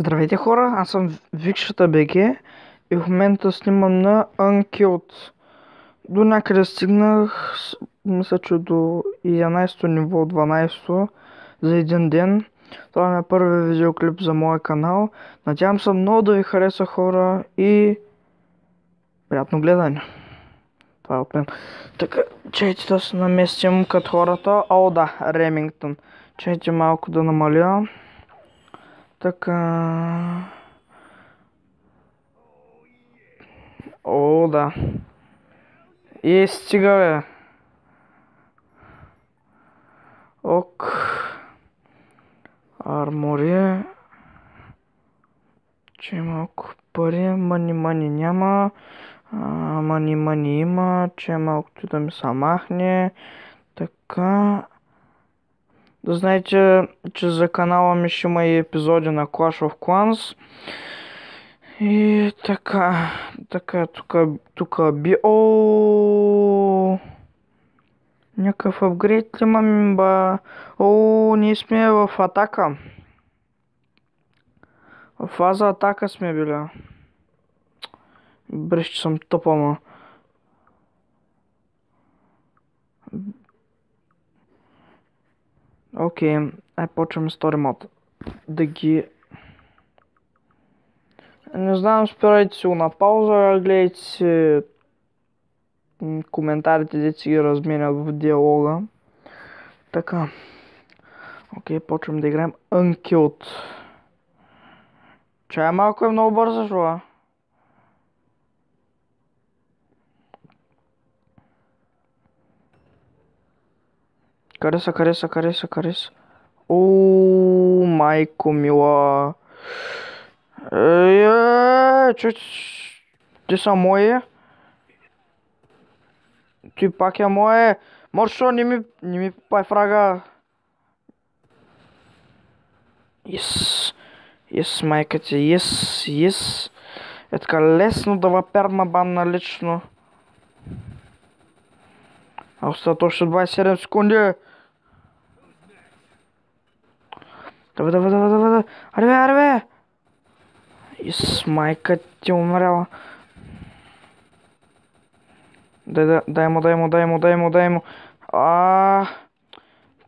Здравейте хора, аз съм Викшата БГ и в момента снимам на Unkilled. До някъде стигнах, мисля, че до 11-то ниво, 12-то за един ден. Това е първият видеоклип за моя канал. Надявам се много да ви хареса, хора, и приятно гледане. Това е от мен. Така, чайте да се наместим като хората. О, да, Ремингтън. Чайте малко да намаля. Така... О, да. И стига, бе. Ок. Армори. Че малко пари. Мани няма. Мани има. Че малкото да ми се махне. Така. Да знаете, че за канала ми ще има и епизоди на Clash of Clans. И така. Така, тук би... О. Някакъв апгрейд ли имам, ба? О, ние сме в атака. В фаза атака сме били. Бреш, че съм тъпа, ма. Окей, почваме стори мод. Да ги... Не знам, спирайте си го на пауза, гледайте си коментарите, дето си ги разменят в диалога. Така. Окей, почваме да играем Unkilled. Чай малко е много бърза, шо? Кареса. О, майко мила. Че... Ти са мои? Ти пак е мое. Моршо, не ми пай фрага. Yes, майка ти, yes. Е така лесно да ва пермабан на лично. А остат още 27 секунди. Давай. Арбе. Yes, майка ти умряла. Дай му.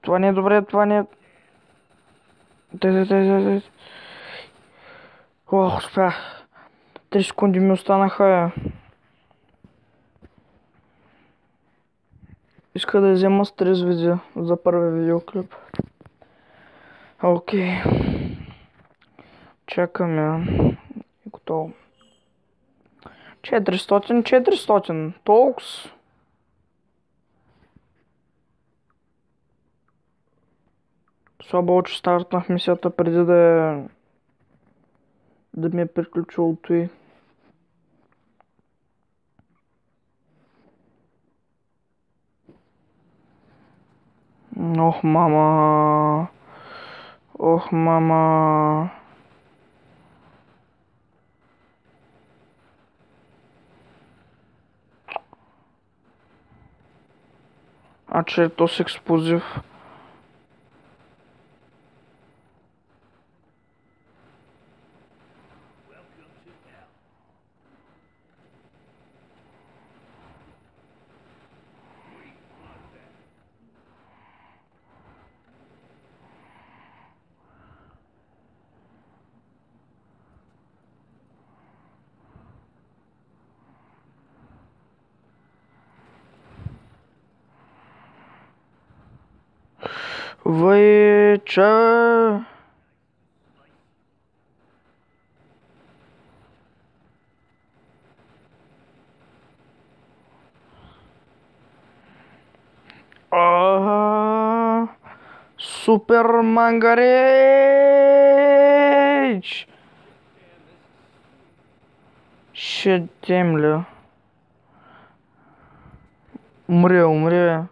Това не е добре, това не е... Дай. Ох, успях. 3 секунди ми останаха. Иска да взема стрес видео за първи видеоклип. Окей. Чакаме. Готово. 400. Толкс. Слабо, че стартнах мисията преди да ми е приключило той. Ох, мама. Че е то с експлозив. Вече. Супер мангареч! Щемля. Умре.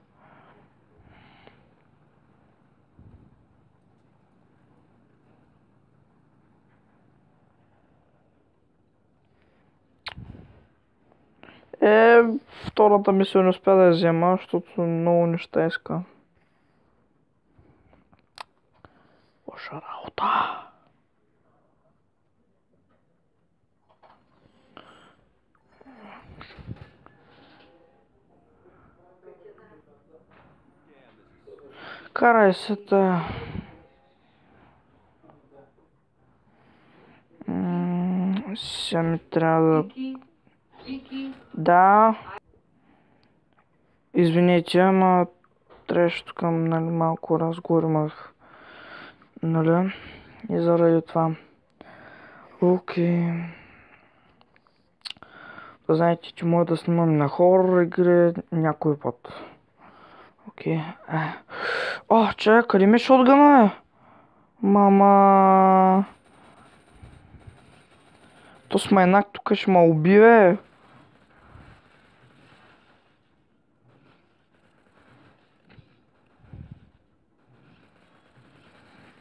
Втората мисия не успя да я взема, защото много неща иска. Лоша работа. Карай се та. Сега ми трябва да... Да. Извинете, ама трябваше тук, нали, малко разговор имах, нали, и заради това. Окей. Да знаете, че мога да снимам на хорор игри някой път. Окей. О, чай, къде ми е шотгъна, бе? Мама... То с майнак тук ще ме уби, бе.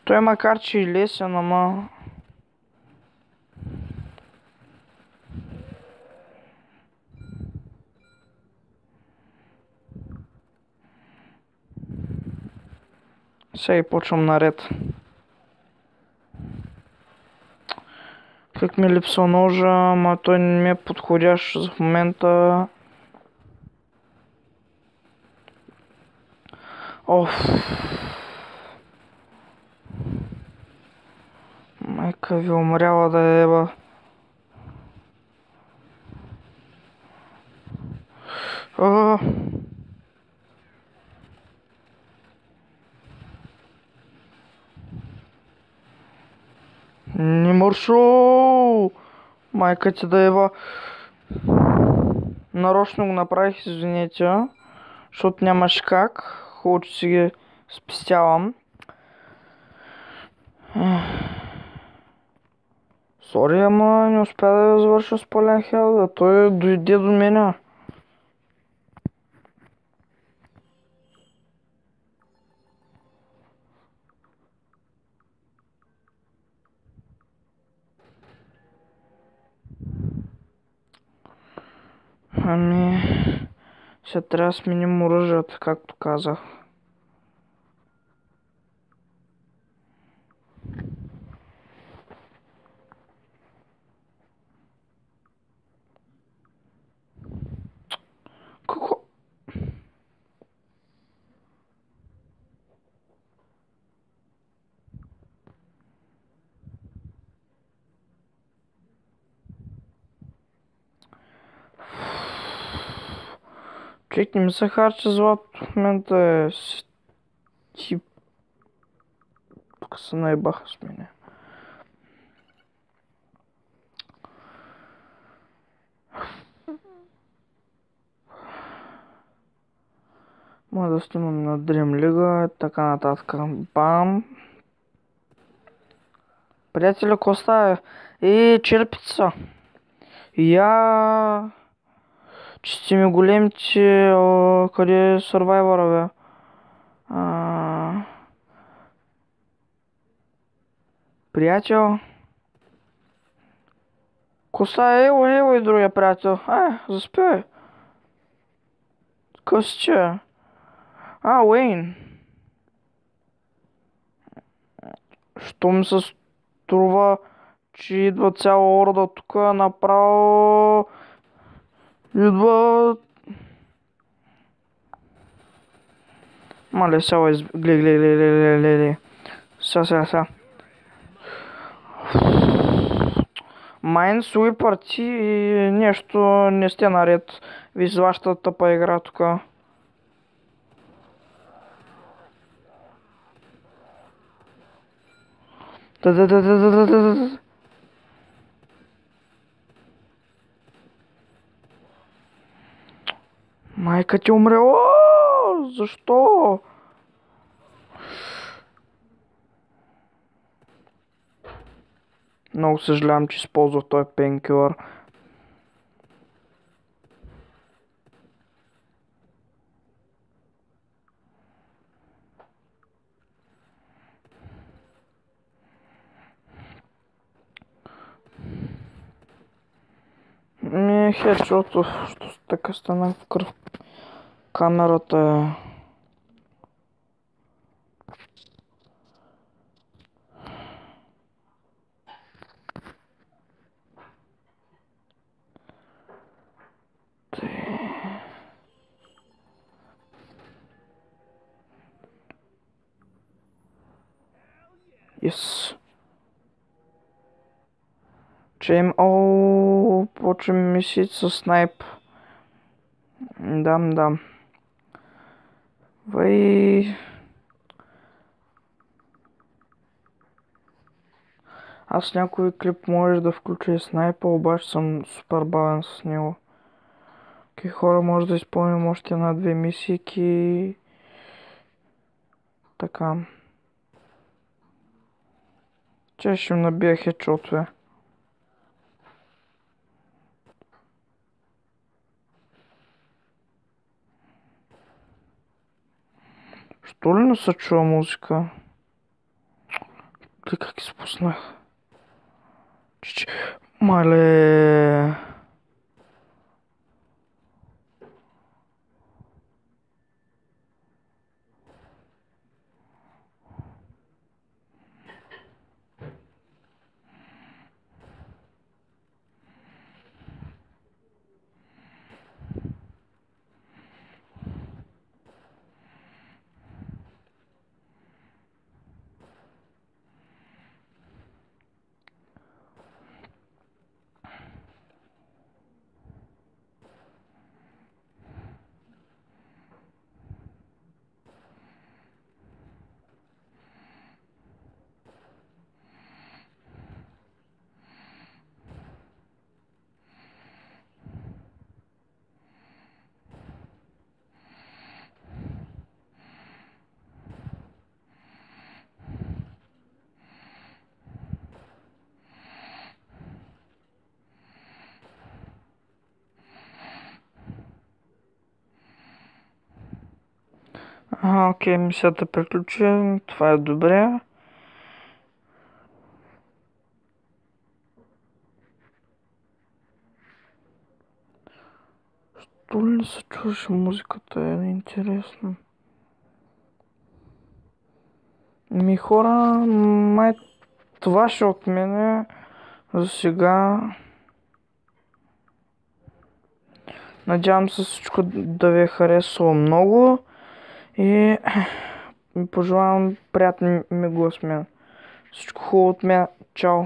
Той макар че и лесен, ама... Сега и почвам наред. Как ми липсва ножа, ама той не ми е подходящ за момента. Оф. Майка ви умряла да е, еба. Не мършо! Майка ти да еба. Нарочно го направих, извинете, защото нямаш как. Хубаво, че си ги спестявам. Сори, ама не успя да завърша с пълен хел, той дойде до мене. Ами... Сега трябва да сменим оръжията, както казах. Какво? Човек, не ми се харчи злато в момента, е. Ти... Тук се наебаха с мене. Мога да снимам на Dream League, така нататък. Бам! Приятеля, какво става? Черпица! Я... Че сте ми големите... Къде е Survivor, бе? Приятел? Какво става? Ево и другия приятел. Заспи. Какво си че? Уейн. Що ми се струва, че идва цяла орда тук, направо... Идва... Мале, сега гледай. Сега. Minesweeper, ти нещо не сте наред. Ви с вашата тъпа игра тук. Да. Майка ти умрела! Защо? Много съжалявам, че използвах този пенкилър. Защото така стана в кръв. Камерата е... Yes. О, почвам мисии с снайп. Дам. Вай. Аз някой клип може да включа и снайпа, обаче съм супер бавен с него. Окей, хора, може да изпълним още една-две мисийки. Така. Че ще им набия хедшотове. Що ли не се чува музика? Как изпуснах? Мале. Окей, мисията приключи. Това е добре. Що ли не се чуваше музиката? Е интересно. Хора, май това ще от мене за сега. Надявам се всичко да ви е харесало много и пожелавам приятни мигове с мен. Всичко хубаво от мен. Чао!